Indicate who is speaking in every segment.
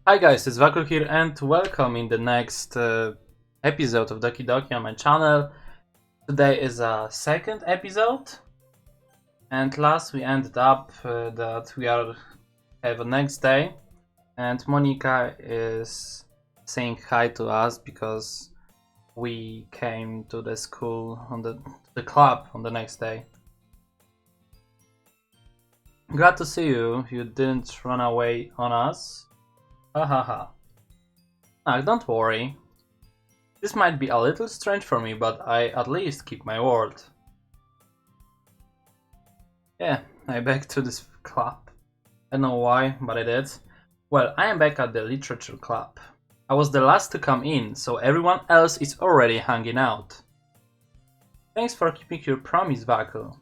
Speaker 1: Hi guys, it's Vacool here and welcome in the next episode of Doki Doki on my channel. Today is a second episode and last we ended up that we have a next day and Monica is saying hi to us because we came to the school on the club on the next day. Glad to see you, you didn't run away on us. Ha ha ha. Ah, don't worry. This might be a little strange for me, but I at least keep my word. Yeah, I'm back to this club. I don't know why, but I did. Well, I am back at the Literature Club. I was the last to come in, so everyone else is already hanging out. Thanks for keeping your promise, Vacool.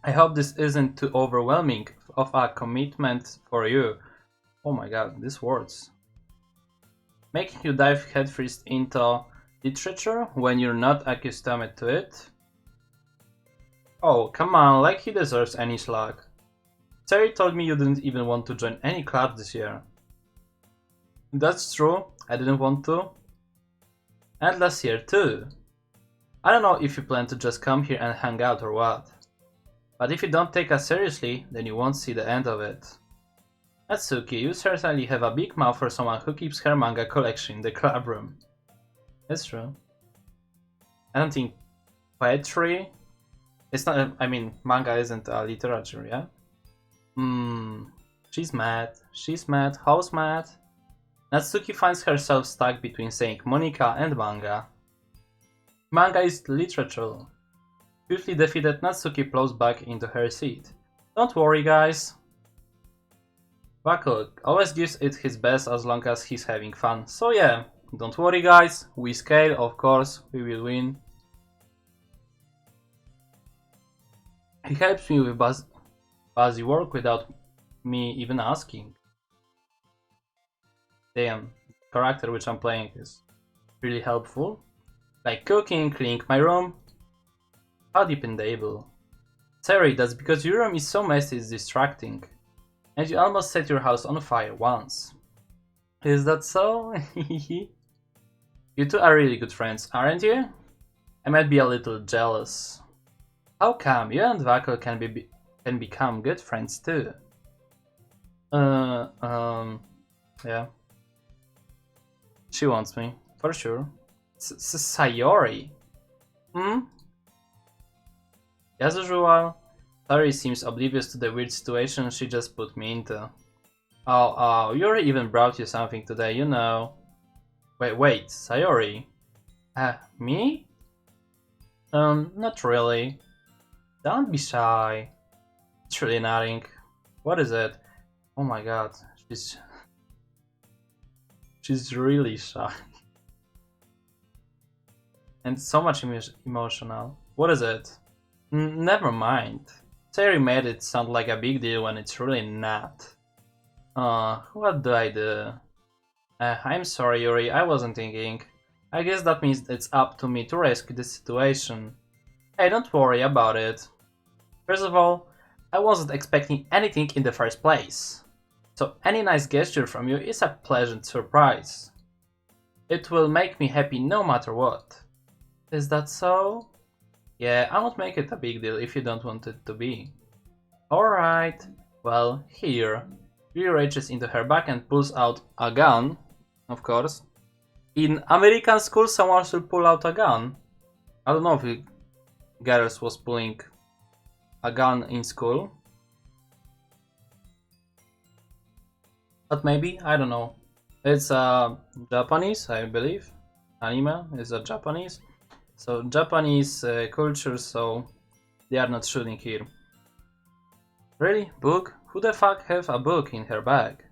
Speaker 1: I hope this isn't too overwhelming of a commitment for you. Oh my god, these words. Making you dive headfirst into literature when you're not accustomed to it? Oh, come on, like he deserves any slack. Terry told me you didn't even want to join any club this year. That's true, I didn't want to. And last year too. I don't know if you plan to just come here and hang out or what. But if you don't take us seriously, then you won't see the end of it. Natsuki, you certainly have a big mouth for someone who keeps her manga collection in the club room. That's true. I don't think poetry... It's not... I mean, manga isn't literature, yeah? She's mad. She's mad. How's mad? Natsuki finds herself stuck between saying Monica and manga. Manga is literature. Swiftly defeated, Natsuki plows back into her seat. Don't worry, guys. Vacool always gives it his best as long as he's having fun. So yeah, don't worry guys, we scale, of course, we will win. He helps me with buzzy work without me even asking. Damn, the character which I'm playing is really helpful. Like cooking, cleaning my room. How dependable. Terry, that's because your room is so messy it's distracting. And you almost set your house on fire once. Is that so? You two are really good friends, aren't you? I might be a little jealous. How come? You and Vacool can become good friends too. Yeah. She wants me, for sure. Sayori? As usual, Sayori seems oblivious to the weird situation she just put me into. Oh, Yuri even brought you something today, you know. Wait, Sayori? Me? Not really. Don't be shy. It's really nothing. What is it? Oh my god, she's really shy. And so much emotional. What is it? Never mind. Terry made it sound like a big deal when it's really not. What do I do? I'm sorry, Yuri, I wasn't thinking. I guess that means it's up to me to rescue the situation. Hey, don't worry about it. First of all, I wasn't expecting anything in the first place. So any nice gesture from you is a pleasant surprise. It will make me happy no matter what. Is that so? Yeah, I won't make it a big deal if you don't want it to be. Alright, well, here. Yuri reaches into her bag and pulls out a gun, of course. In American school, someone should pull out a gun. I don't know if girls was pulling a gun in school. But maybe, I don't know. It's Japanese, I believe. Anime is a Japanese. So Japanese culture, so they are not shooting here. Really? Book? Who the fuck have a book in her bag?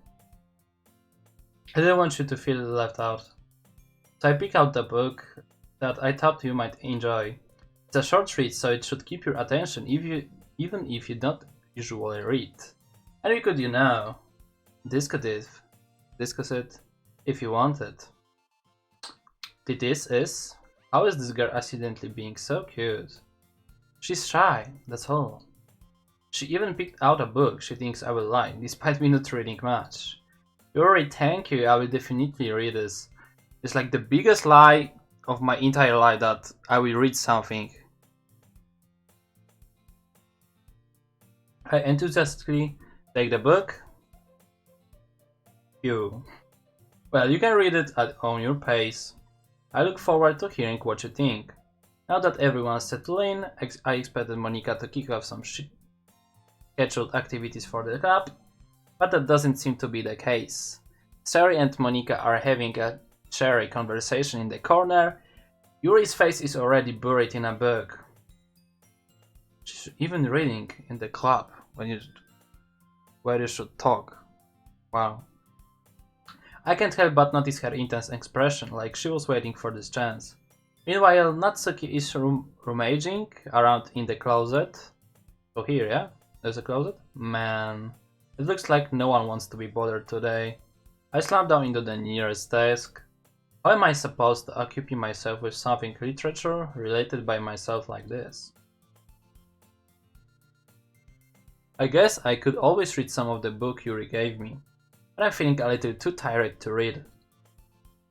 Speaker 1: I didn't want you to feel left out. So I pick out the book that I thought you might enjoy. It's a short read, so it should keep your attention even if you don't usually read. And we could, discuss it if you wanted. This is... How is this girl accidentally being so cute? She's shy, that's all. She even picked out a book she thinks I will like, despite me not reading much. Yuri, thank you. I will definitely read this. It's like the biggest lie of my entire life that I will read something. I enthusiastically take the book. You. Well, you can read it on your pace. I look forward to hearing what you think. Now that everyone's settled in, I expected Monica to kick off some scheduled activities for the club, but that doesn't seem to be the case. Sari and Monica are having a cheery conversation in the corner. Yuri's face is already buried in a book. She's even reading in the club where you should talk. Wow. I can't help but notice her intense expression, like she was waiting for this chance. Meanwhile, Natsuki is rummaging around in the closet. So here, yeah? There's a closet? Man, it looks like no one wants to be bothered today. I slammed down into the nearest desk. How am I supposed to occupy myself with something literature related by myself like this? I guess I could always read some of the book Yuri gave me, but I'm feeling a little too tired to read.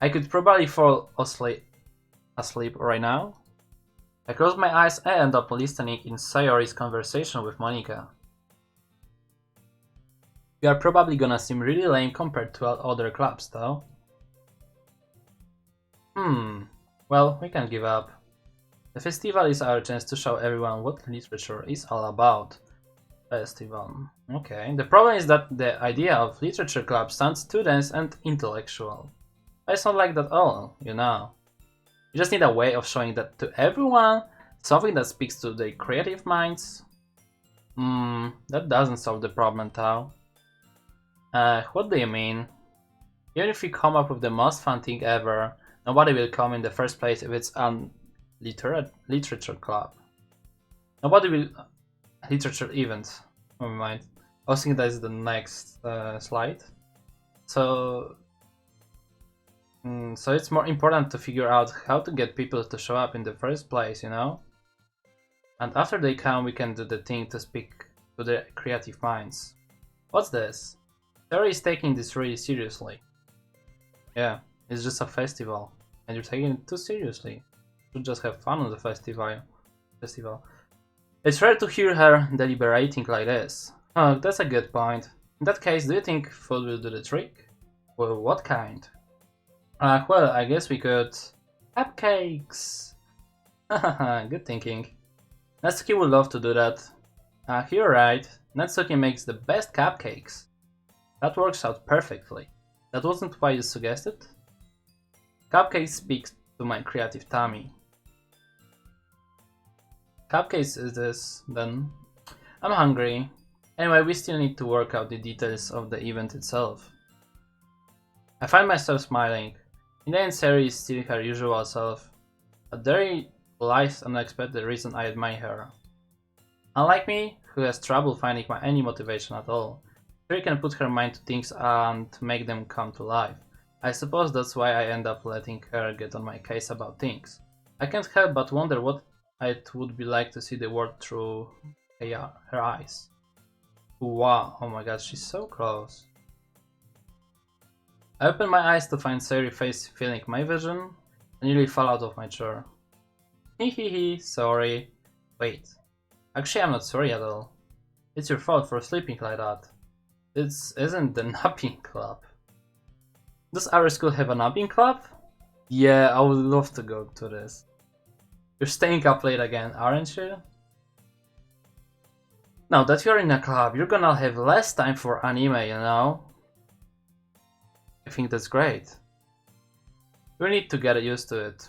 Speaker 1: I could probably fall asleep right now. I close my eyes and end up listening in Sayori's conversation with Monica. We are probably gonna seem really lame compared to other clubs, though. Well, we can give up. The festival is our chance to show everyone what literature is all about. Festival. Okay. The problem is that the idea of literature club sounds too dense and intellectual. I don't like that all, you know. You just need a way of showing that to everyone, something that speaks to their creative minds. That doesn't solve the problem, though. What do you mean? Even if you come up with the most fun thing ever, nobody will come in the first place if it's an literature club. Nobody will literature event. Never mind. I was thinking that is the next slide. So it's more important to figure out how to get people to show up in the first place, you know? And after they come, we can do the thing to speak to their creative minds. What's this? Terry is taking this really seriously. Yeah, it's just a festival, and you're taking it too seriously. You should just have fun on the festival. It's rare to hear her deliberating like this. Oh, that's a good point. In that case, do you think food will do the trick? Well, what kind? Well, I guess we could... Cupcakes! Hahaha, good thinking. Natsuki would love to do that. You're right. Natsuki makes the best cupcakes. That works out perfectly. That wasn't why you suggested? Cupcakes speak to my creative tummy. Cupcakes is this, then. I'm hungry. Anyway, we still need to work out the details of the event itself. I find myself smiling. In the end, Sari is still her usual self. But there lies an unexpected reason I admire her. Unlike me, who has trouble finding any motivation at all, Sari can put her mind to things and make them come to life. I suppose that's why I end up letting her get on my case about things. I can't help but wonder what it would be like to see the world through her eyes. Wow, oh my god, she's so close. I open my eyes to find Sari's face filling my vision and nearly fall out of my chair. Hehehe, sorry. Wait, actually I'm not sorry at all. It's your fault for sleeping like that. This isn't the napping club. Does our school have a napping club? Yeah, I would love to go to this. You're staying up late again, aren't you? Now that you're in a club, you're gonna have less time for anime, you know? I think that's great. You need to get used to it.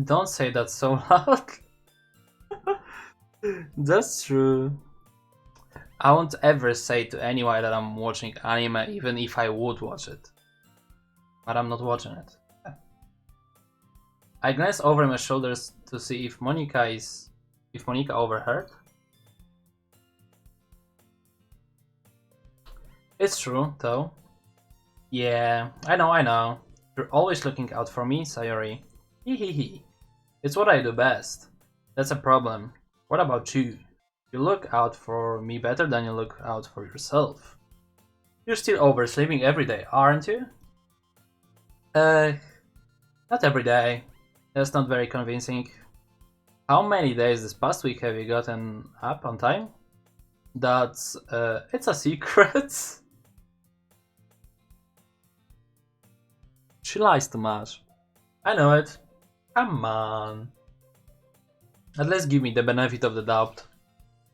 Speaker 1: Don't say that so loud. That's true. I won't ever say to anyone that I'm watching anime, even if I would watch it. But I'm not watching it. I glance over my shoulders to see if Monica overheard. It's true, though. Yeah, I know. You're always looking out for me, Sayori. Hehehe. It's what I do best. That's a problem. What about you? You look out for me better than you look out for yourself. You're still oversleeping every day, aren't you? Uh, not every day. That's not very convincing. How many days this past week have you gotten up on time? That's, it's a secret. She lies too much. I know it. Come on. At least give me the benefit of the doubt.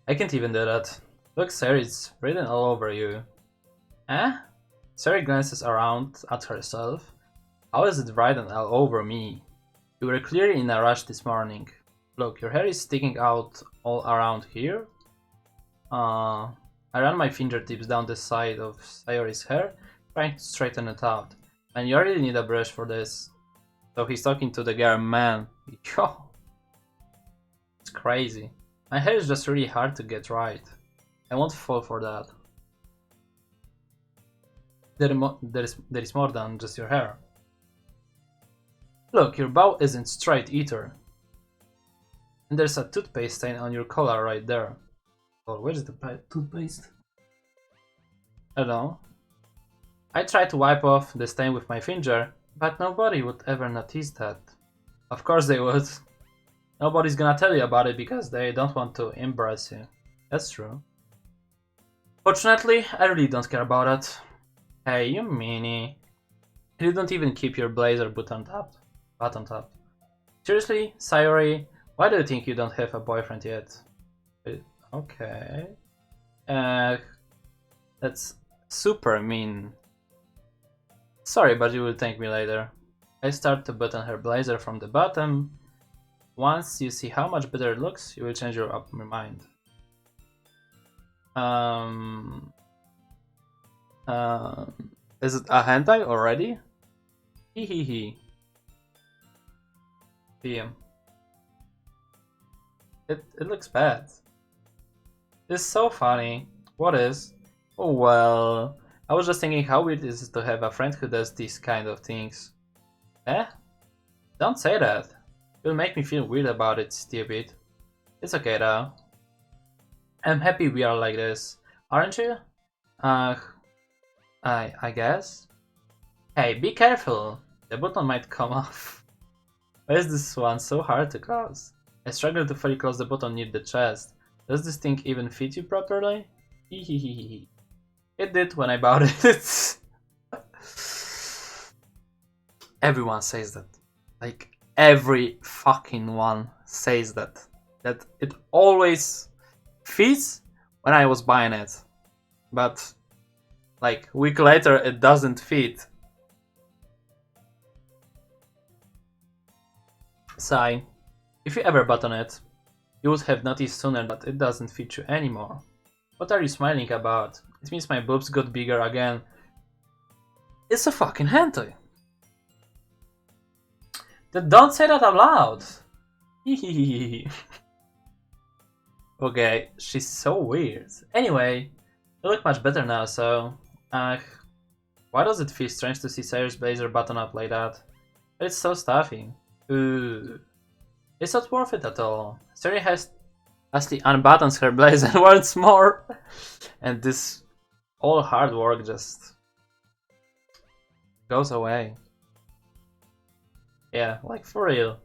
Speaker 1: I can't even do that. Look, Sarah, it's written all over you. Eh? Sarah glances around at herself. How is it written all over me? You were clearly in a rush this morning. Look, your hair is sticking out all around here. I ran my fingertips down the side of Sayori's hair, trying to straighten it out. And you really need a brush for this. So he's talking to the girl, man. Yo. It's crazy. My hair is just really hard to get right. I won't fall for that. There is more than just your hair. Look, your bow isn't straight either. And there's a toothpaste stain on your collar right there. Oh, where's the toothpaste? I don't know. I tried to wipe off the stain with my finger, but nobody would ever notice that. Of course they would. Nobody's gonna tell you about it because they don't want to embarrass you. That's true. Fortunately, I really don't care about it. Hey, you meanie. You don't even keep your blazer buttoned up. Seriously, Sayori, why do you think you don't have a boyfriend yet? Okay. That's super mean. Sorry, but you will thank me later. I start to button her blazer from the bottom. Once you see how much better it looks, you will change your mind. Is it a hentai already? Hehehe. Damn. It looks bad. It's so funny. What is? Oh well. I was just thinking how weird is it to have a friend who does these kind of things. Eh? Don't say that. You'll make me feel weird about it, stupid. It's okay though. I'm happy we are like this. Aren't you? I guess? Hey, be careful! The button might come off. Why is this one so hard to close? I struggle to fully close the button near the chest. Does this thing even fit you properly? Hehehehe. It did when I bought it. Everyone says that. Like, every fucking one says that. That it always fits when I was buying it. But like a week later it doesn't fit. Sigh. If you ever button it, you would have noticed sooner that it doesn't fit you anymore. What are you smiling about? It means my boobs got bigger again. It's a fucking hentai. Then don't say that out loud. Okay, she's so weird. Anyway, you look much better now, so... why does it feel strange to see Sayori's blazer button up like that? It's so stuffy. Ooh. It's not worth it at all. Sayori has Ashley unbuttons her blazer once more. And this all hard work just goes away. Yeah, like for real.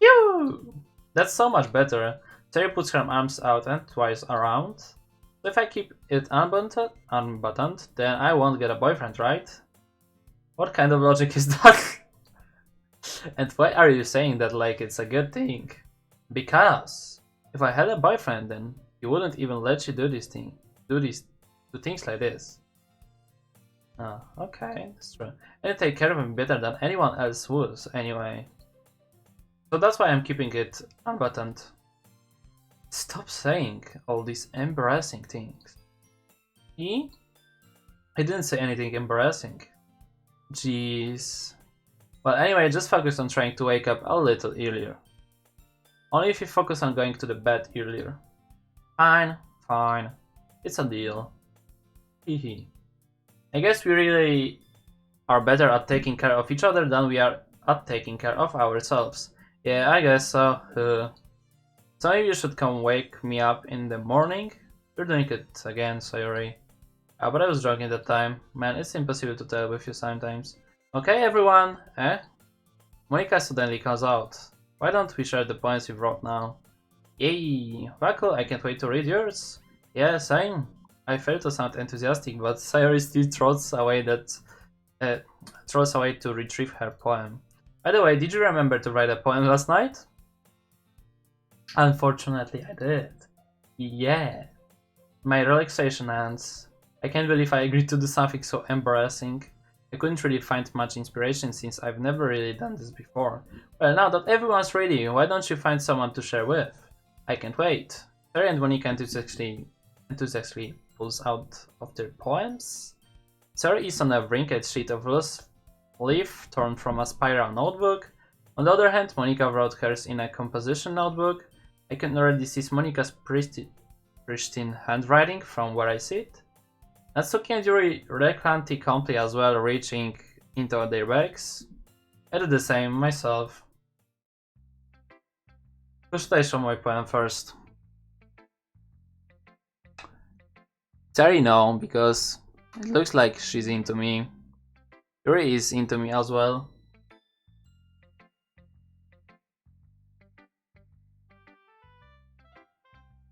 Speaker 1: Phew! That's so much better. Sayori puts her arms out and twice around. So if I keep it unbuttoned, then I won't get a boyfriend, right? What kind of logic is that? And why are you saying that like it's a good thing? Because if I had a boyfriend, then he wouldn't even let you do things like this. Oh, okay, that's true. And you take care of him better than anyone else would, anyway. So that's why I'm keeping it unbuttoned. Stop saying all these embarrassing things. I didn't say anything embarrassing. Jeez. Well, anyway, just focus on trying to wake up a little earlier. Only if you focus on going to the bed earlier. Fine, fine. It's a deal. Hehe. I guess we really are better at taking care of each other than we are at taking care of ourselves. Yeah, I guess so. So maybe you should come wake me up in the morning. You're doing it again, sorry. But I was drunk at that time. Man, it's impossible to tell with you sometimes. Okay, everyone, eh? Monica suddenly comes out. Why don't we share the poems we wrote now? Yay! Vacool, I can't wait to read yours. Yeah, same. I fail to sound enthusiastic, but Sayori still uh, throws away to retrieve her poem. By the way, did you remember to write a poem last night? Unfortunately, I did. Yeah. My relaxation ends. I can't believe I agreed to do something so embarrassing. I couldn't really find much inspiration since I've never really done this before. Well, now that everyone's ready, why don't you find someone to share with? I can't wait. Terry and Monica enthusiastically pulls out of their poems. Terry is on a wrinkled sheet of loose leaf torn from a spiral notebook. On the other hand, Monica wrote hers in a composition notebook. I can already see Monica's pristine handwriting from where I sit. Natsuki and Yuri reluctantly comply as well, reaching into their bags. I do the same myself. Who should I show my poem first? Terry no, because it looks like she's into me. Yuri is into me as well.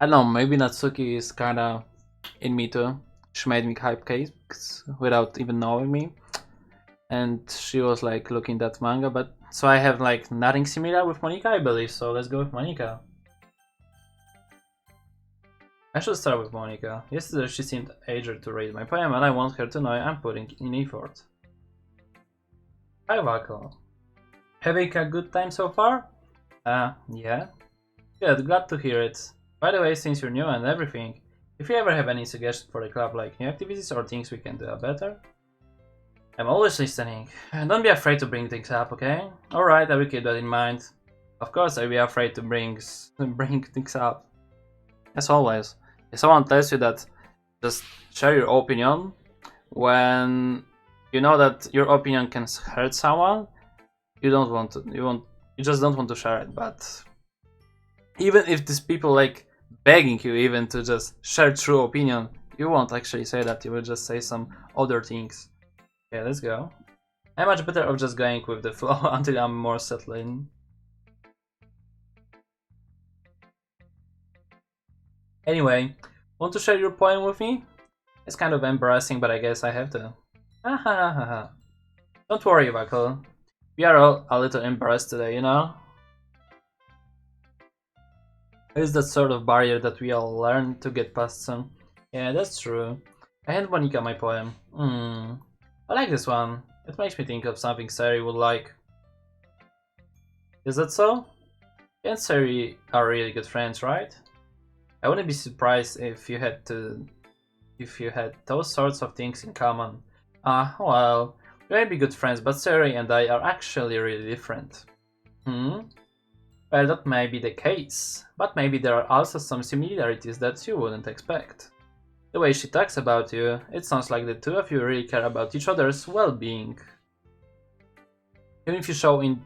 Speaker 1: I don't know, maybe Natsuki is kinda in me too. She made me cupcakes without even knowing me. And she was like looking at manga, but so I have like nothing similar with Monica, I believe, so let's go with Monica. I should start with Monica. Yesterday she seemed eager to read my poem and I want her to know I'm putting in effort. Hi Vacool. Having a good time so far? Yeah. Good, glad to hear it. By the way, since you're new and everything, if you ever have any suggestions for the club, like new activities or things we can do better, I'm always listening. And don't be afraid to bring things up, okay? Alright, I will keep that in mind. Of course, I'll be afraid to bring things up. As always. If someone tells you that just share your opinion when you know that your opinion can hurt someone, you just don't want to share it. But even if these people like begging you even to just share true opinion, you won't actually say that, you will just say some other things. Okay, let's go. I'm much better of just going with the flow until I'm more settled in. Anyway, want to share your poem with me? It's kind of embarrassing, but I guess I have to. Don't worry, Vacool. We are all a little embarrassed today, you know? It's that sort of barrier that we all learn to get past some. Yeah, that's true. I hand Monica my poem. I like this one. It makes me think of something Sari would like. Is that so? You and Sari are really good friends, right? I wouldn't be surprised if you had those sorts of things in common. Well, we may be good friends, but Sari and I are actually really different. Well, that may be the case, but maybe there are also some similarities that you wouldn't expect. The way she talks about you, it sounds like the two of you really care about each other's well-being. Even if you show in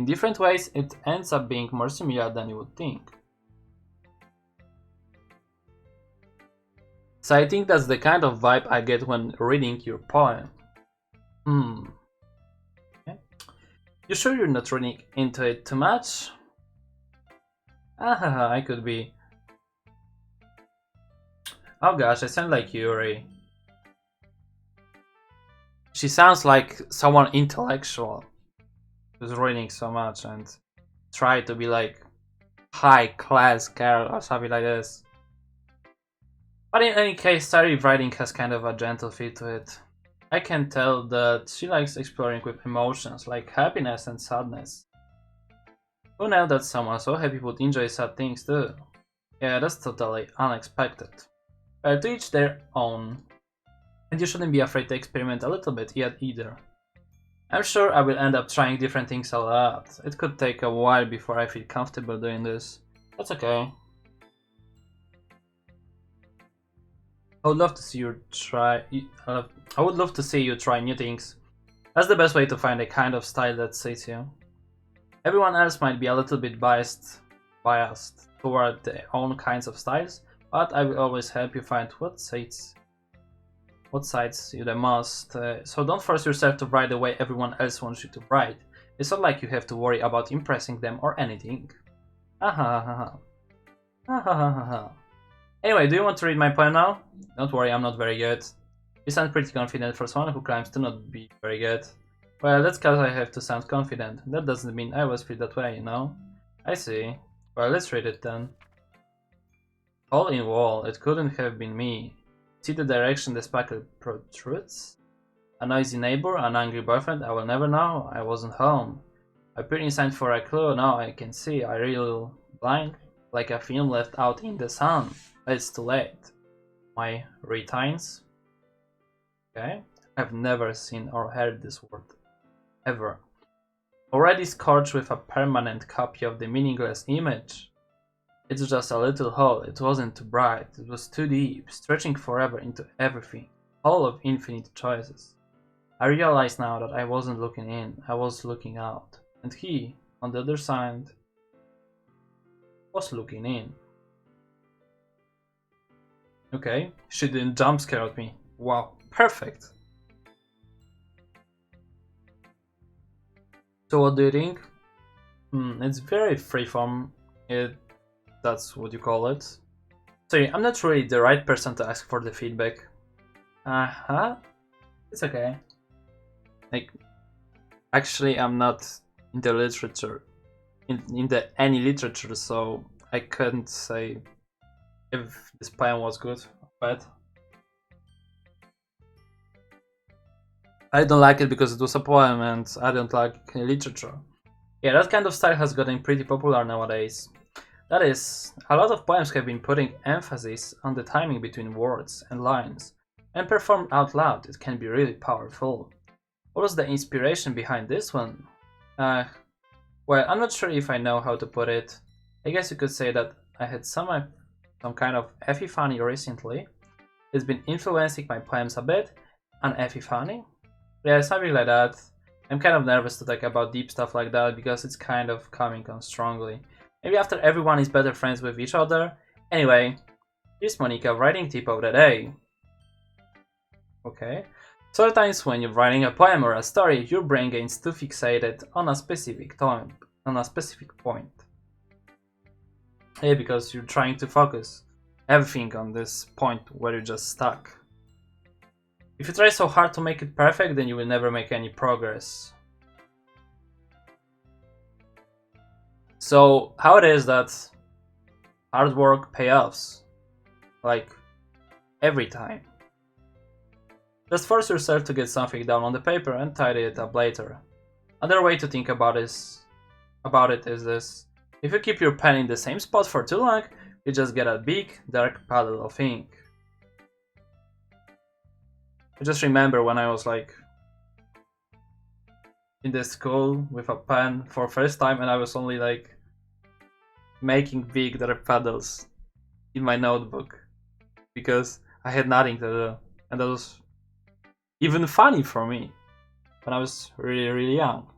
Speaker 1: different ways, it ends up being more similar than you would think. So I think that's the kind of vibe I get when reading your poem. Okay. You sure you're not running into it too much? I could be. Oh gosh, I sound like Yuri. She sounds like someone intellectual who's reading so much and try to be like high class girl or something like this. But in any case, Sari writing has kind of a gentle feel to it. I can tell that she likes exploring with emotions like happiness and sadness. Who knew that someone so happy would enjoy sad things too? Yeah, that's totally unexpected. To each their own. And you shouldn't be afraid to experiment a little bit yet either. I'm sure I will end up trying different things a lot. It could take a while before I feel comfortable doing this. That's okay. I would love to see you try. I would love to see you try new things. That's the best way to find a kind of style that suits you. Everyone else might be a little bit biased toward their own kinds of styles, but I will always help you find what suits what sides you the most, so don't force yourself to write the way everyone else wants you to write. It's not like you have to worry about impressing them or anything. Ahahaha. Ahahaha. Anyway, do you want to read my poem now? Don't worry, I'm not very good. You sound pretty confident for someone who claims to not be very good. Well, that's cause I have to sound confident. That doesn't mean I always feel that way, you know? I see. Well, let's read it then. Hole in wall, it couldn't have been me. See the direction the sparkle protrudes? A noisy neighbor, an angry boyfriend, I will never know, I wasn't home. I peered inside for a clue, now I can see, I really blind, like a film left out in the sun. But it's too late. My retines? Okay. I've never seen or heard this word. Ever. Already scorched with a permanent copy of the meaningless image. It's just a little hole, it wasn't too bright, it was too deep, stretching forever into everything, all of infinite choices. I realize now that I wasn't looking in, I was looking out, and he, on the other side, was looking in. Okay, she didn't jump scare at me. Wow, perfect! So what do you think? It's very freeform. That's what you call it. Sorry, I'm not really the right person to ask for the feedback. It's okay. Like, actually, I'm not in the literature, in the any literature, so I couldn't say if this poem was good or bad. I don't like it because it was a poem, and I don't like literature. Yeah, that kind of style has gotten pretty popular nowadays. That is, a lot of poems have been putting emphasis on the timing between words and lines, and performed out loud, it can be really powerful. What was the inspiration behind this one? Well, I'm not sure if I know how to put it. I guess you could say that I had some kind of epiphany recently. It's been influencing my poems a bit. An epiphany? Yeah, something like that. I'm kind of nervous to talk about deep stuff like that because it's kind of coming on strongly. Maybe after everyone is better friends with each other. Anyway, here's Monica writing tip of the day. Okay. Sometimes when you're writing a poem or a story, your brain gets too fixated on a specific point. Yeah, because you're trying to focus everything on this point where you're just stuck. If you try so hard to make it perfect, then you will never make any progress. So, how it is that hard work payoffs? Like, every time. Just force yourself to get something down on the paper and tidy it up later. Another way to think about it is this. If you keep your pen in the same spot for too long, you just get a big, dark puddle of ink. I just remember when I was like in the school with a pen for first time and I was only like making big dark puddles in my notebook because I had nothing to do, and that was even funny for me when I was really young.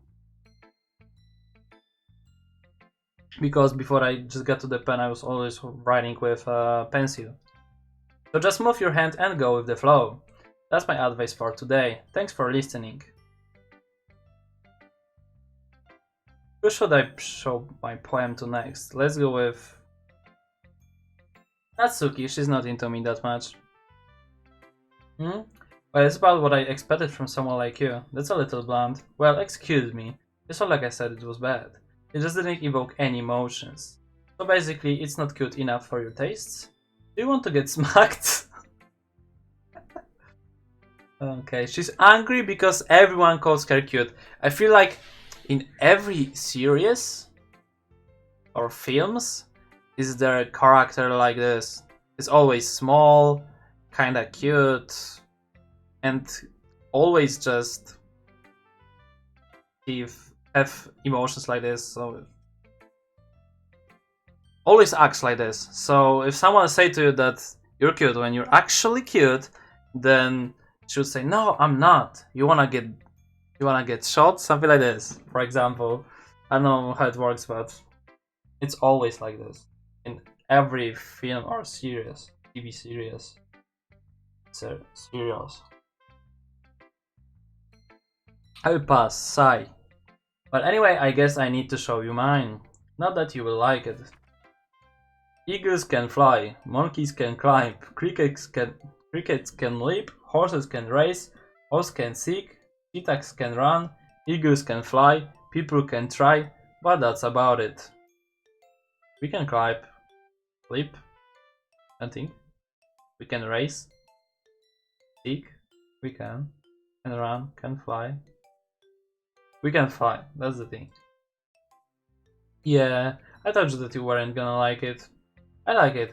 Speaker 1: Because before I just got to the pen, I was always writing with a pencil. So just move your hand and go with the flow. That's my advice for today. Thanks for listening. Who should I show my poem to next? Let's go with Natsuki. She's not into me that much. Well, it's about what I expected from someone like you. That's a little blunt. Well, excuse me. It's not like I said it was bad. It just didn't evoke any emotions. So basically, it's not cute enough for your tastes? Do you want to get smacked? Okay, she's angry because everyone calls her cute. I feel like in every series or films, is there a character like this? It's always small, kinda cute, and always just have emotions like this. So always acts like this. So if someone say to you that you're cute when you're actually cute, then should say, no, I'm not. You wanna get shot? Something like this, for example. I don't know how it works, but it's always like this in every film or series, TV series. serious. I will pass, sigh. But anyway, I guess I need to show you mine. Not that you will like it. Eagles can fly, monkeys can climb, crickets can leap, horses can race, owls can seek, cheetahs can run, eagles can fly, people can try, but that's about it. We can climb, leap, I think. We can race, seek, we can run, can fly. We can fly, that's the thing. Yeah, I told you that you weren't gonna like it. I like it,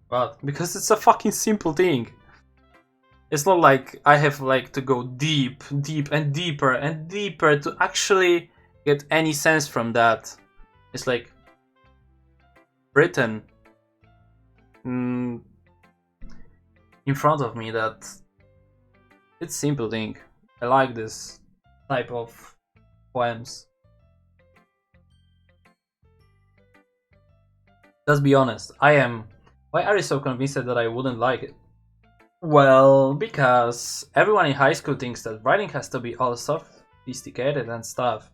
Speaker 1: but because it's a fucking simple thing. It's not like I have like to go deep and deeper to actually get any sense from that. It's like written in front of me that it's simple thing. I like this type of poems. Let's be honest, I am. Why are you so convinced that I wouldn't like it? Well, because everyone in high school thinks that writing has to be all sophisticated and stuff.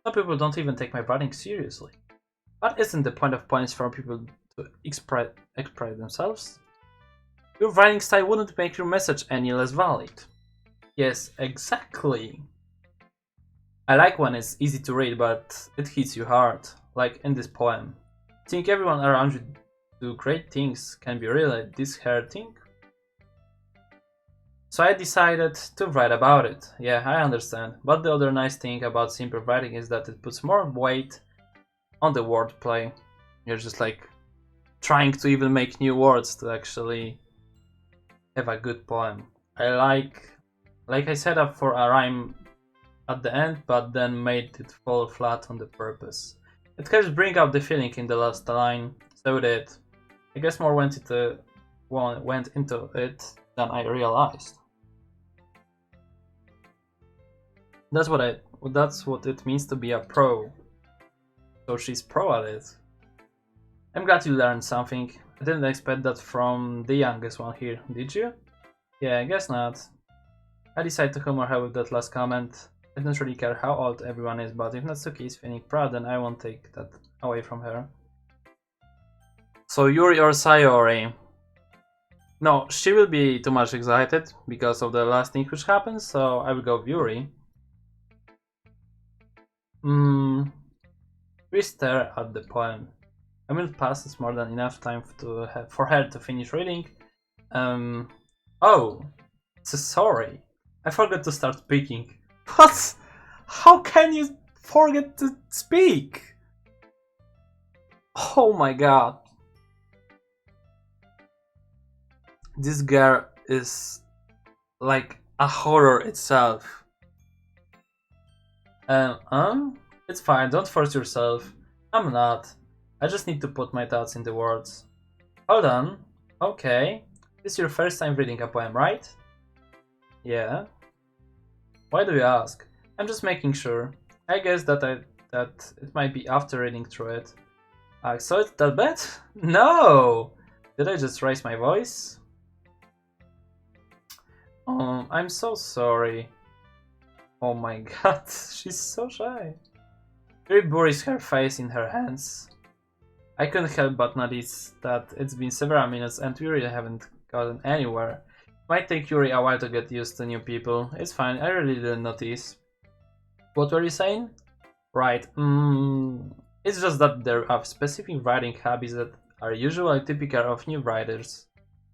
Speaker 1: Some people don't even take my writing seriously. But isn't the point of poems for people to express themselves? Your writing style wouldn't make your message any less valid. Yes, exactly. I like when it's easy to read, but it hits you hard, like in this poem. Think everyone around you do great things can be really disheartening? So I decided to write about it. Yeah, I understand. But the other nice thing about simple writing is that it puts more weight on the wordplay. You're just like trying to even make new words to actually have a good poem. I like I set up for a rhyme at the end, but then made it fall flat on the purpose. It helps bring out the feeling in the last line, so it did. I guess more went into it than I realized. That's what it means to be a pro. So she's pro at it. I'm glad you learned something. I didn't expect that from the youngest one here, did you? Yeah, I guess not. I decided to humor her with that last comment. I don't really care how old everyone is, but if Natsuki is feeling proud, then I won't take that away from her. So Yuri or Sayori? No, she will be too much excited because of the last thing which happened, so I will go with Yuri. We stare at the poem. A minute passes, more than enough time for her to finish reading. Oh, so sorry. I forgot to start speaking. What? How can you forget to speak? Oh my god. This girl is like a horror itself. It's fine, don't force yourself. I'm not. I just need to put my thoughts into words. Hold on. Okay. This is your first time reading a poem, right? Yeah. Why do you ask? I'm just making sure. I guess that it might be after reading through it. So it's that bad? No! Did I just raise my voice? I'm so sorry. Oh my god, she's so shy. Yuri buries her face in her hands. I couldn't help but notice that it's been several minutes and we really haven't gotten anywhere. It might take Yuri a while to get used to new people. It's fine, I really didn't notice. What were you saying? Right, it's just that there are specific writing habits that are usually typical of new writers.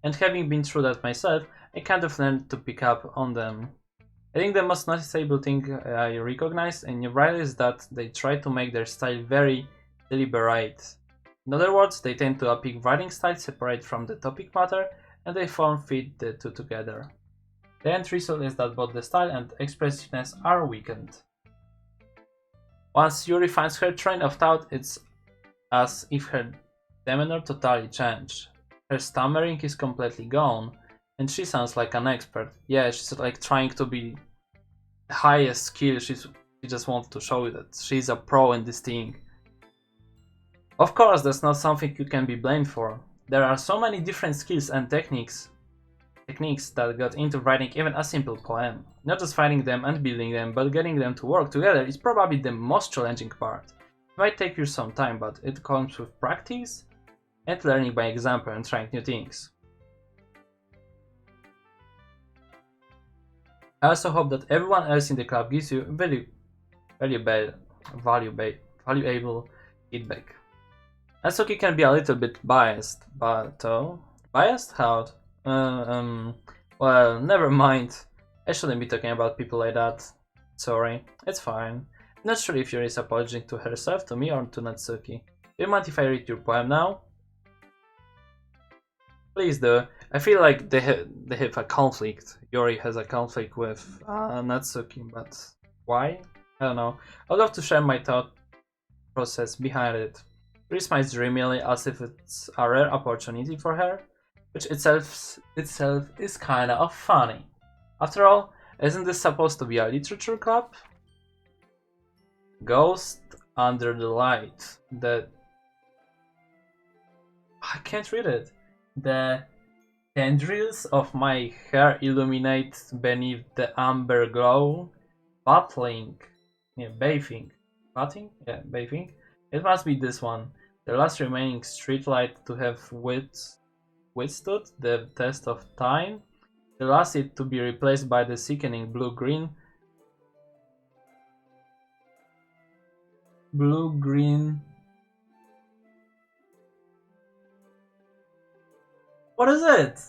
Speaker 1: And having been through that myself, I kind of learned to pick up on them. I think the most noticeable thing I recognize in new writers is that they try to make their style very deliberate. In other words, they tend to pick writing style separate from the topic matter and they form fit the two together. The end result is that both the style and expressiveness are weakened. Once Yuri finds her train of thought, it's as if her demeanor totally changed. Her stammering is completely gone, and she sounds like an expert. Yeah, she's like trying to be the highest skill. She just wants to show you that she's a pro in this thing. Of course, that's not something you can be blamed for. There are so many different skills and techniques techniques that got into writing even a simple poem. Not just finding them and building them, but getting them to work together is probably the most challenging part. It might take you some time, but it comes with practice and learning by example and trying new things. I also hope that everyone else in the club gives you valuable feedback. Natsuki can be a little bit biased, but biased? How? Well, never mind. I shouldn't be talking about people like that. Sorry, it's fine. Not sure if Yuri is apologizing to herself, to me, or to Natsuki. Do you mind if I read your poem now? Please do. I feel like they have a conflict. Yuri has a conflict with Natsuki, but why? I don't know. I'd love to share my thought process behind it. Yuri smiles dreamily as if it's a rare opportunity for her, which itself is kinda of funny. After all, isn't this supposed to be a literature club? Ghost under the light. I can't read it. The tendrils of my hair illuminate beneath the amber glow. Bathing. Bathing. It must be this one. The last remaining streetlight to have withstood the test of time. The last it to be replaced by the sickening blue-green. What is it?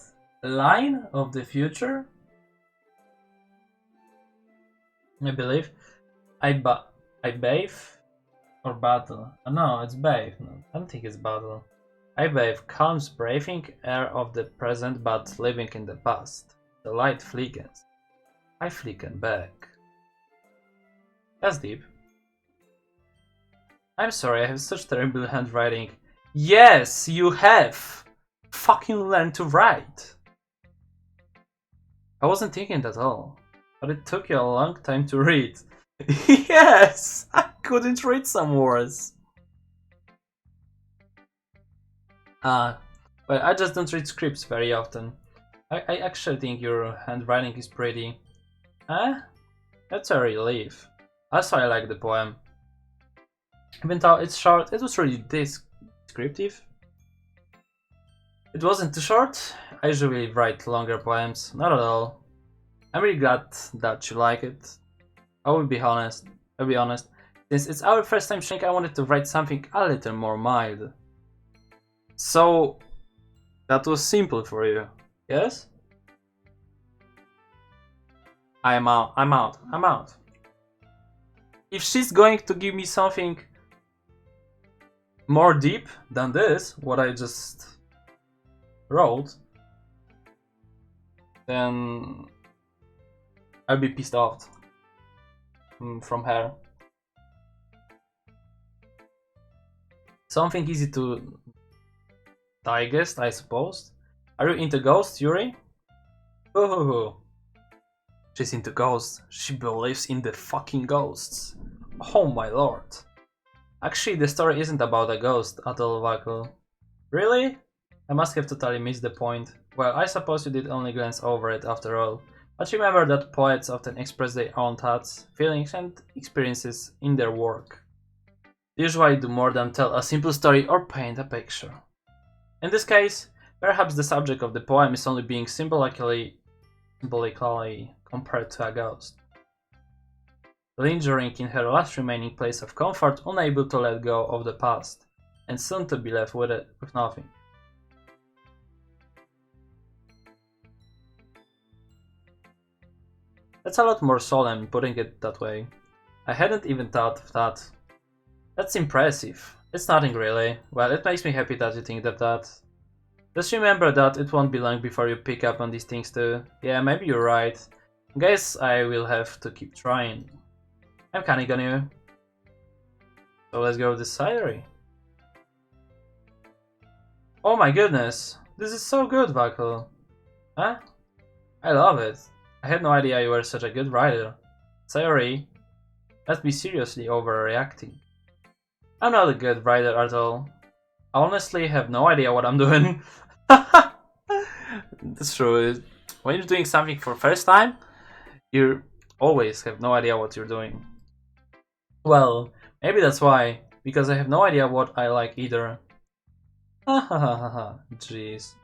Speaker 1: Line of the future? I believe. I bathe or battle. No, it's bathe. No, I don't think it's battle. I bathe calms breathing air of the present but living in the past. The light flickers. I flicken back. That's deep. I'm sorry, I have such terrible handwriting. Yes, you have! Fucking learn to write! I wasn't thinking at all, but it took you a long time to read. Yes! I couldn't read some words. Well, I just don't read scripts very often. I actually think your handwriting is pretty. That's a relief. Also, I like the poem. Even though it's short, it was really descriptive. It wasn't too short. I usually write longer poems, not at all. I'm really glad that you like it. I'll be honest. Since it's our first time sharing, I wanted to write something a little more mild. So, that was simple for you, yes? I'm out. If she's going to give me something more deep than this, what I just wrote, then I'll be pissed off from her. Something easy to digest, I suppose. Are you into ghosts, Yuri? Ooh. She's into ghosts. She believes in the fucking ghosts. Oh my lord. Actually, the story isn't about a ghost at all, Vacool. Really? I must have totally missed the point. Well, I suppose you did only glance over it after all. But remember that poets often express their own thoughts, feelings, and experiences in their work. They usually do more than tell a simple story or paint a picture. In this case, perhaps the subject of the poem is only being symbolically compared to a ghost. Lingering in her last remaining place of comfort, unable to let go of the past, and soon to be left with nothing. That's a lot more solemn, putting it that way. I hadn't even thought of that. That's impressive. It's nothing really. Well, it makes me happy that you think that. Just remember that it won't be long before you pick up on these things too. Yeah, maybe you're right. Guess I will have to keep trying. I'm counting on you. So let's go with this diary. Oh my goodness, this is so good, Vacool. Huh? I love it. I had no idea you were such a good writer. Sorry. Let's be seriously overreacting. I'm not a good writer at all. I honestly have no idea what I'm doing. That's true. When you're doing something for first time, you always have no idea what you're doing. Well, maybe that's why, because I have no idea what I like either. Ha ha ha ha ha. Jeez.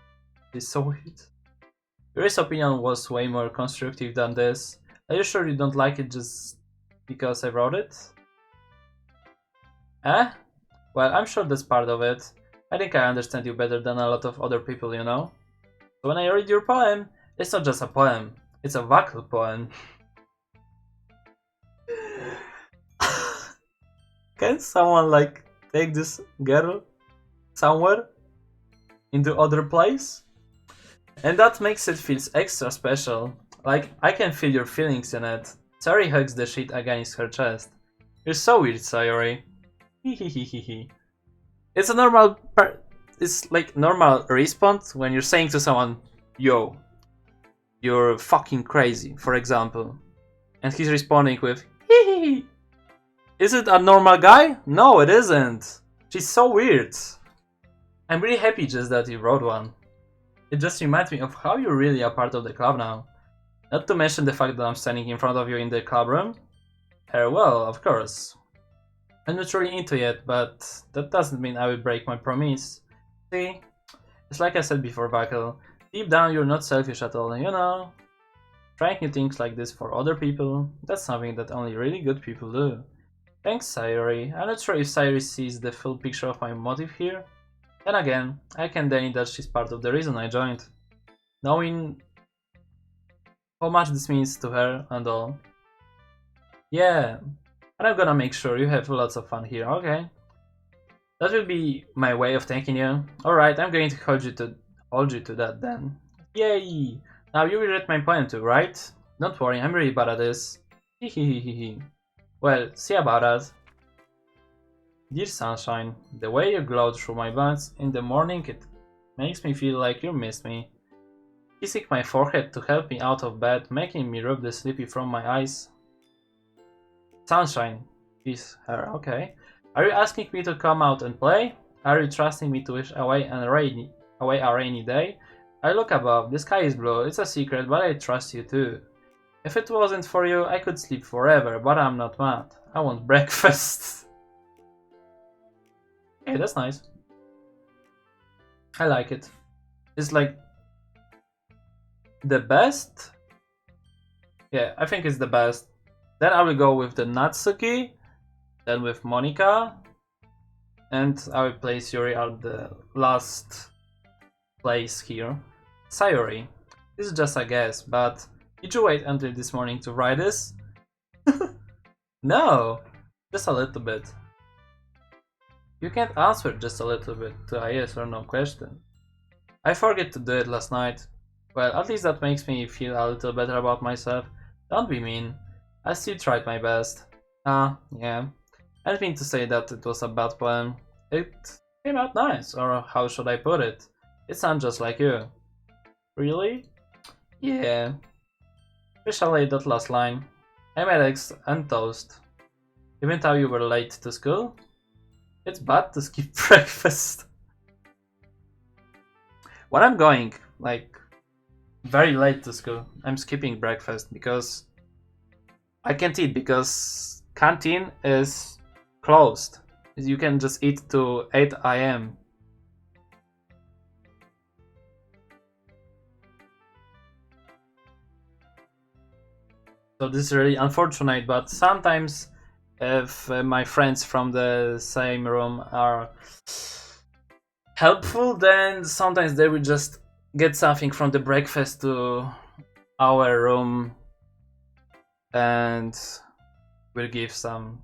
Speaker 1: It's so weird. Your opinion was way more constructive than this. Are you sure you don't like it just because I wrote it? Eh? Well, I'm sure that's part of it. I think I understand you better than a lot of other people, you know? So when I read your poem, it's not just a poem, it's a Vacool poem. Can someone like take this girl somewhere into other place? And that makes it feels extra special. Like I can feel your feelings in it. Sayori hugs the sheet against her chest. You're so weird, Sayori. Hehehehe. It's a normal it's like normal response when you're saying to someone, yo, you're fucking crazy, for example. And he's responding with, hee. Is it a normal guy? No, it isn't. She's so weird. I'm really happy just that you wrote one. It just reminds me of how you're really a part of the club now. Not to mention the fact that I'm standing in front of you in the club room. Well, of course. I'm not really into it, but that doesn't mean I will break my promise. See? It's like I said before, Vacool. Deep down you're not selfish at all, you know? Trying new things like this for other people, that's something that only really good people do. Thanks, Sayori. I'm not sure if Sayori sees the full picture of my motive here. Then again, I can deny that she's part of the reason I joined. Knowing how much this means to her and all. Yeah, and I'm gonna make sure you have lots of fun here, okay? That will be my way of thanking you. Alright, I'm going to hold you to that then. Yay! Now you will read my poem too, right? Don't worry, I'm really bad at this. Hehehehe. Well, see about that. Dear sunshine, the way you glowed through my blinds in the morning, it makes me feel like you missed me. Kissing my forehead to help me out of bed, making me rub the sleepy from my eyes. Sunshine, is her, okay. Are you asking me to come out and play? Are you trusting me to wish away a rainy day? I look above, the sky is blue, it's a secret, but I trust you too. If it wasn't for you, I could sleep forever, but I'm not mad. I want breakfast. Hey, that's nice. I like it. It's like the best. Yeah, I think it's the best. Then I will go with the Natsuki, then with Monica, and I will place Yuri at the last place here. Sayori. This is just a guess, but did you wait until this morning to write this? No, just a little bit. You can't answer just a little bit to a yes or no question. I forgot to do it last night. Well, at least that makes me feel a little better about myself. Don't be mean. I still tried my best. Yeah. I didn't mean to say that it was a bad poem. It came out nice, or how should I put it? It sounds just like you. Really? Yeah. Especially that last line. I made eggs and toast. Even though you were late to school? It's bad to skip breakfast. When I'm going, like, very late to school, I'm skipping breakfast because I can't eat because canteen is closed. You can just eat to 8 AM. So this is really unfortunate, but sometimes if my friends from the same room are helpful, then sometimes they will just get something from the breakfast to our room and will give some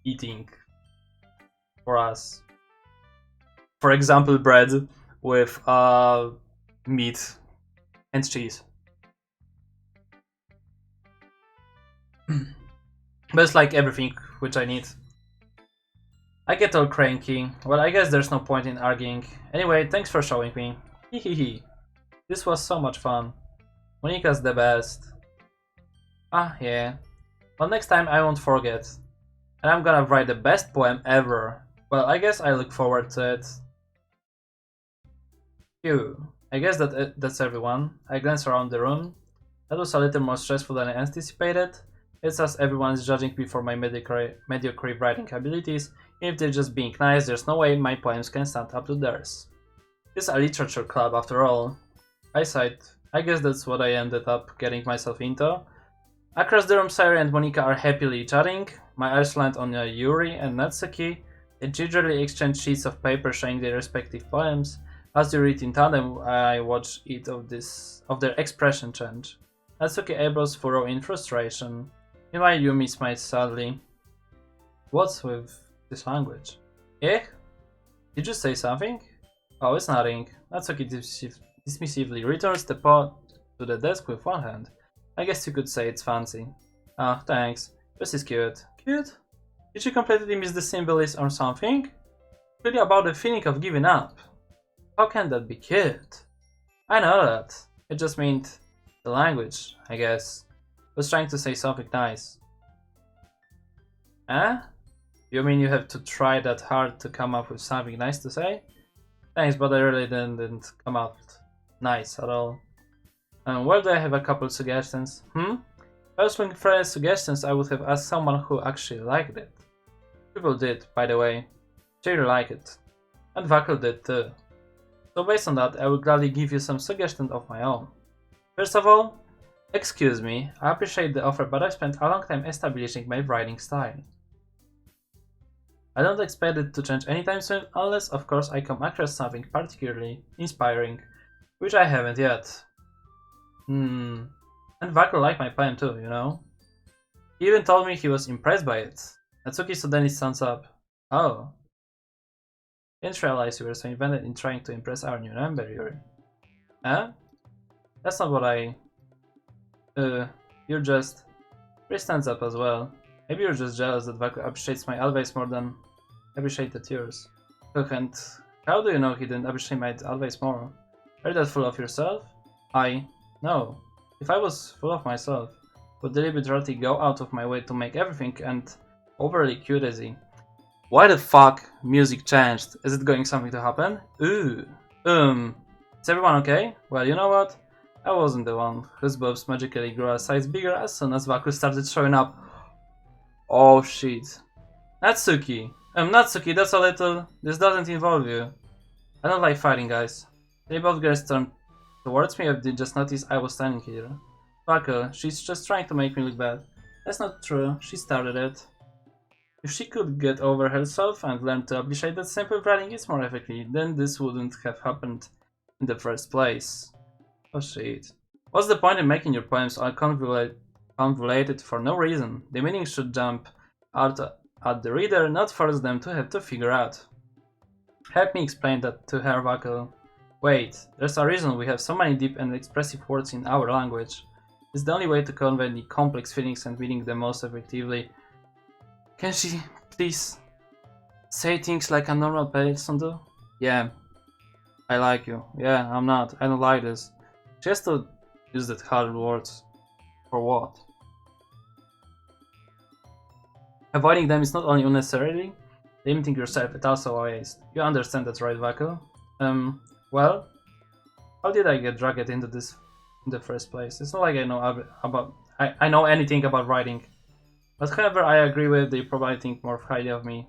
Speaker 1: eating for us. For example, bread with meat and cheese. But it's like everything which I need. I get all cranky. Well, I guess there's no point in arguing. Anyway, thanks for showing me. Hehehe. This was so much fun. Monica's the best. Ah, yeah. Well, next time I won't forget. And I'm gonna write the best poem ever. Well, I guess I look forward to it. You. I guess that's everyone. I glance around the room. That was a little more stressful than I anticipated. It's as everyone is judging me for my mediocre writing abilities. If they're just being nice, there's no way my poems can stand up to theirs. It's a literature club after all. I sighed. I guess that's what I ended up getting myself into. Across the room, Sayori and Monika are happily chatting. My eyes land on Yuri and Natsuki. They gingerly exchange sheets of paper showing their respective poems. As they read in tandem, I watch each of their expression change. Natsuki eyebrows furrow in frustration. Meanwhile, Yumi smiles sadly. What's with this language? Eh? Did you say something? Oh, it's nothing. Natsuki dismissively returns the pot to the desk with one hand. I guess you could say it's fancy. Ah, thanks. This is cute. Cute? Did you completely miss the symbolism or something? Really about the feeling of giving up. How can that be cute? I know that. It just meant the language, I guess. Was trying to say something nice. Eh? You mean you have to try that hard to come up with something nice to say? Thanks, but I really didn't come out nice at all. Well, do I have a couple suggestions? If I was looking for suggestions, I would have asked someone who actually liked it. People did, by the way. They really like it. And Vacool did too. So based on that, I will gladly give you some suggestions of my own. First of all, excuse me, I appreciate the offer, but I've spent a long time establishing my writing style. I don't expect it to change anytime soon, unless of course I come across something particularly inspiring, which I haven't yet. And Vacool liked my poem too, you know? He even told me he was impressed by it. Natsuki suddenly stands up. Oh. Didn't realize you were so invented in trying to impress our new member, Yuri. Huh? That's not what I... you're just... Chris stands up as well. Maybe you're just jealous that Vacool appreciates my advice more than appreciated yours. Look, and how do you know he didn't appreciate my advice more? Are you that full of yourself? No. If I was full of myself, would deliberately go out of my way to make everything and overly cute as he. Why the fuck music changed? Is it going something to happen? Ooh. Is everyone okay? Well, you know what? I wasn't the one whose boobs magically grew a size bigger as soon as Vacool started showing up. Oh shit. Natsuki! Natsuki, that's a little... This doesn't involve you. I don't like fighting, guys. They both girls turned towards me if they just noticed I was standing here. Vacool, she's just trying to make me look bad. That's not true, she started it. If she could get over herself and learn to appreciate that simple writing is more effective, then this wouldn't have happened in the first place. Oh shit. What's the point in making your poems all convoluted for no reason? The meaning should jump out at the reader, not force them to have to figure out. Help me explain that to her, Vacool. Wait, there's a reason we have so many deep and expressive words in our language. It's the only way to convey the complex feelings and meaning the most effectively. Can she please say things like a normal person do? Yeah, I like you. Yeah, I'm not. I don't like this. She has to use that hard words. For what? Avoiding them is not only unnecessarily limiting yourself, it's also a waste. You understand that, right, Vacool? Well, how did I get dragged into this in the first place? It's not like I know I know anything about writing. But however, I agree with they probably think more highly of me.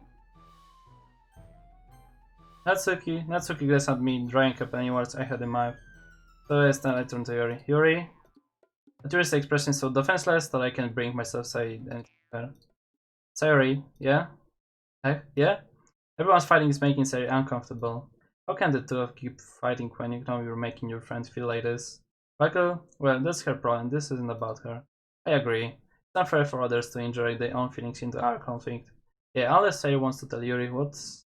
Speaker 1: Natsuki glanced at me, drawing up any words I had in mind. So then I turned to Yuri. Yuri? Yuri's expression so defenseless that I can't bring myself to say anything to her. Sayori, yeah? Heck, yeah? Everyone's fighting is making Sayori uncomfortable. How can the two of you keep fighting when you know you're making your friend feel like this? Vacool? Well, that's her problem, this isn't about her. I agree. It's unfair for others to injure their own feelings into our conflict. Yeah, unless Sayori wants to tell Yuri what's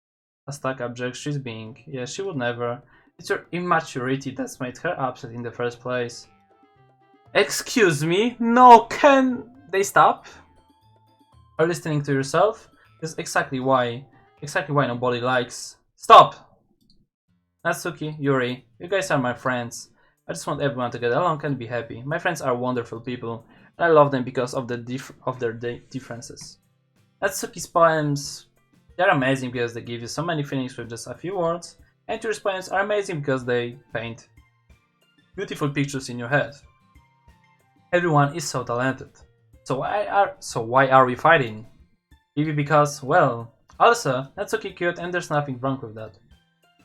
Speaker 1: a stuck object she's being. Yeah, she would never. It's your immaturity that's made her upset in the first place. Excuse me? No, can they stop? Are you listening to yourself? This is exactly why nobody likes. Stop! Natsuki, Yuri, you guys are my friends. I just want everyone to get along and be happy. My friends are wonderful people, and I love them because of their differences. Natsuki's poems, they're amazing because they give you so many feelings with just a few words, and Yuri's poems are amazing because they paint beautiful pictures in your head. Everyone is so talented. So why are we fighting? Maybe because, well, also, that's okay cute and there's nothing wrong with that.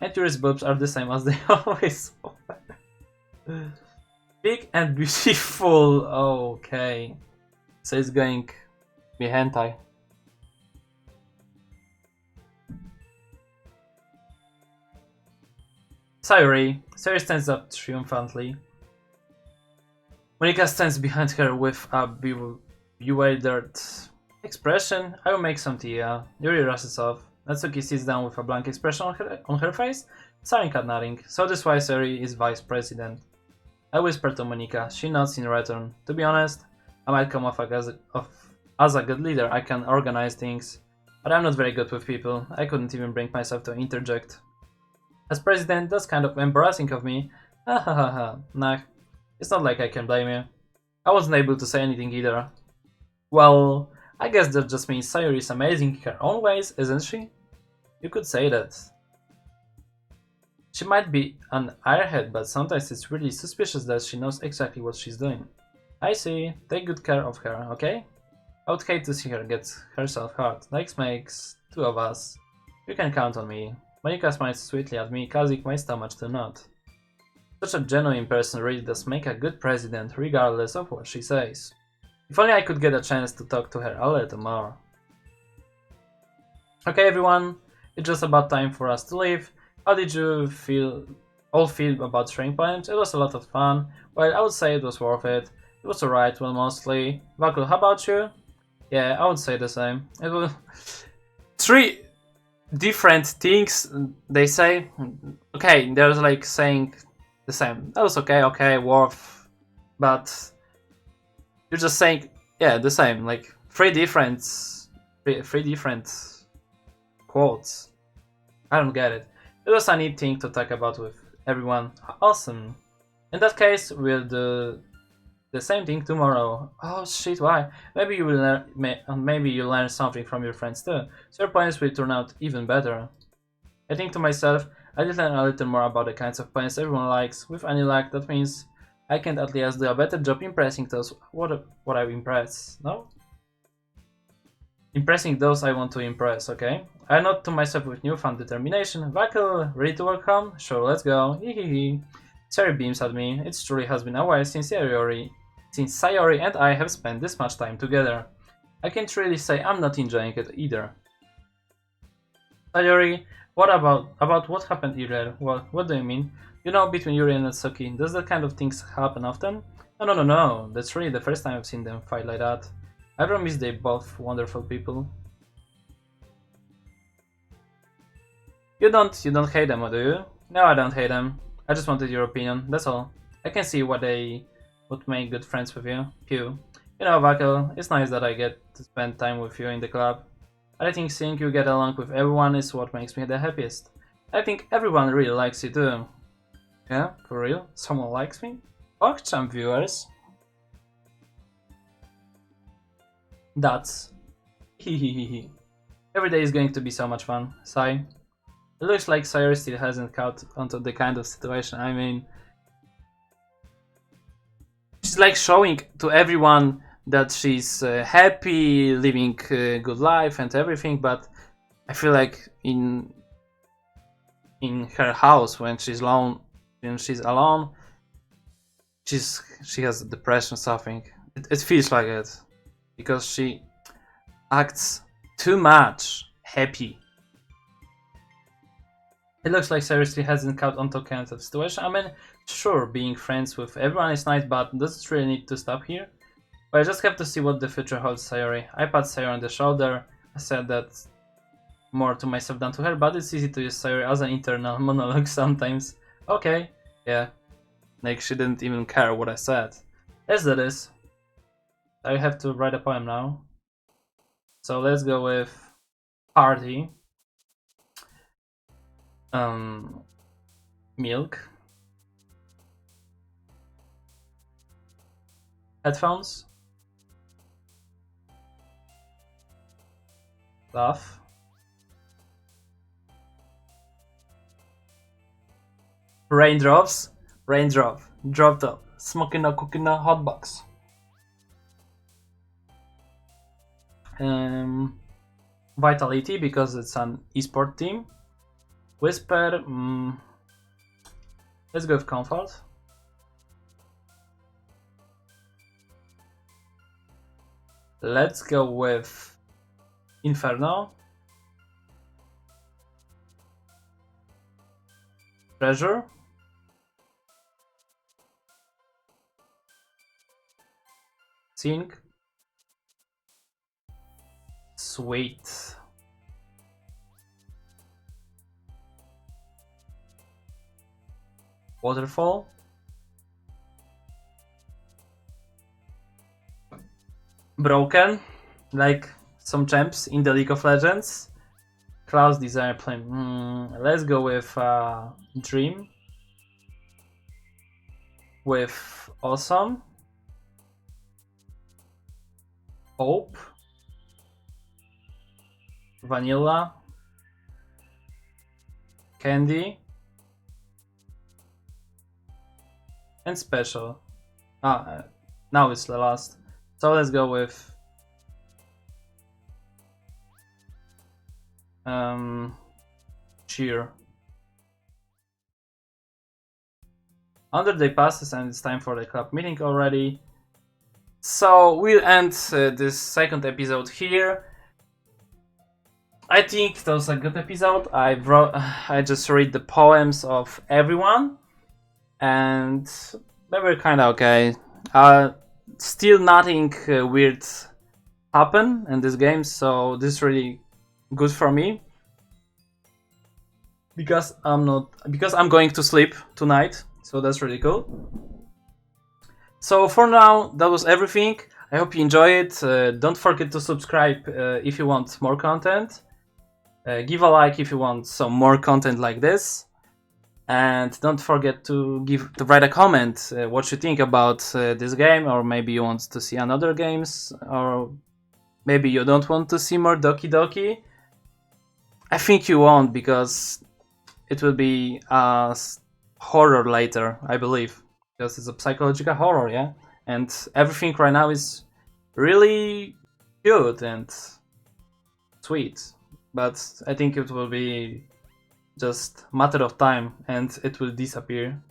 Speaker 1: And Yuri's boobs are the same as they always were. Big and beautiful. Okay. So it's going to be hentai. Sayuri stands up triumphantly. Monika stands behind her with a bewildered expression. I will make some tea. Yuri rushes off. Natsuki sits down with a blank expression on her face, staring at nothing. So this why Sayuri is vice president. I whisper to Monika. She nods in return. To be honest, I might come off as a good leader. I can organize things, but I'm not very good with people. I couldn't even bring myself to interject. As president, that's kind of embarrassing of me. Ha ha ha ha. Nah, it's not like I can blame you. I wasn't able to say anything either. Well, I guess that just means Sayuri is amazing in her own ways, isn't she? You could say that. She might be an airhead, but sometimes it's really suspicious that she knows exactly what she's doing. I see. Take good care of her, okay? I would hate to see her get herself hurt. Like makes two of us. You can count on me. Monika smiles sweetly at me, causing my stomach to knot. Such a genuine person really does make a good president, regardless of what she says. If only I could get a chance to talk to her a little more. Okay everyone, it's just about time for us to leave. How did you all feel about Shrink Point? It was a lot of fun. Well, I would say it was worth it. It was alright, well mostly. Vacool, how about you? Yeah, I would say the same. It was 3 different things they say. Okay, there's like saying the same. That was okay, worth, but you're just saying yeah the same. Like three different quotes. I don't get it. It was a neat thing to talk about with everyone. Awesome. In that case, we'll do the same thing tomorrow. Oh shit, why? Maybe you will maybe you learn something from your friends too. So your points will turn out even better. I think to myself, I did learn a little more about the kinds of points everyone likes. With any luck, that means I can at least do a better job impressing those what I impress. No? Impressing those I want to impress, okay? I nod to myself with newfound determination. Vacool, ready to work home? Sure, let's go. Hehehe. Sayuri beams at me. It truly has been a while since Sayori and I have spent this much time together. I can't really say I'm not enjoying it either. Sayori, what about what happened earlier? What do you mean? You know, between Yuri and Natsuki, does that kind of things happen often? No. That's really the first time I've seen them fight like that. I promise they're both wonderful people. You don't hate them, do you? No, I don't hate them. I just wanted your opinion, that's all. I can see why they would make good friends with you. Pew. You know, Vacool, it's nice that I get to spend time with you in the club. I think seeing you get along with everyone is what makes me the happiest. I think everyone really likes you too. Yeah, for real? Someone likes me? PogChamp viewers. That's hehehehe. Every day is going to be so much fun. Sigh. It looks like Sayori still hasn't caught onto the kind of situation. I mean, she's like showing to everyone that she's happy, living a good life and everything, but I feel like in her house when she's alone, she has depression, something. It feels like it because she acts too much happy. It looks like seriously hasn't caught onto kind of situation. I mean, sure, being friends with everyone is nice, but does it really need to stop here? But I just have to see what the future holds, Sayori. I pat Sayori on the shoulder. I said that more to myself than to her, but it's easy to use Sayori as an internal monologue sometimes. Okay, yeah. Like she didn't even care what I said. As that is. I have to write a poem now. So let's go with party. Milk. Headphones. Laugh. Raindrops. Raindrop, drop top, smoking a cooking a hot box. Vitality because it's an esport team. Whisper, let's go with comfort. Let's go with Inferno. Treasure. Sink. Sweet. Waterfall. Broken, like some champs in the League of Legends. Cloud's Desire Plane. Let's go with Dream. With Awesome. Hope. Vanilla. Candy. And Special. Now it's the last. So let's go with Cheer. 100 day passes and it's time for the club meeting already. So we'll end this second episode here. I think that was a good episode. I just read the poems of everyone, and they were kind of okay. Still nothing weird happened in this game, so this is really good for me. Because I'm going to sleep tonight, so that's really cool. So for now, that was everything. I hope you enjoy it. Don't forget to subscribe if you want more content. Give a like if you want some more content like this. And don't forget to write a comment what you think about this game, or maybe you want to see another games, or maybe you don't want to see more Doki Doki. I think you won't, because it will be a horror later, I believe, because it's a psychological horror, yeah? And everything right now is really good and sweet, but I think it will be just matter of time and it will disappear.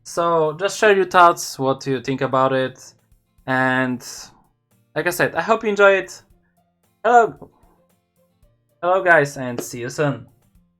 Speaker 1: So just share your thoughts, what you think about it, and like I said, I hope you enjoy it. Hello guys, and see you soon.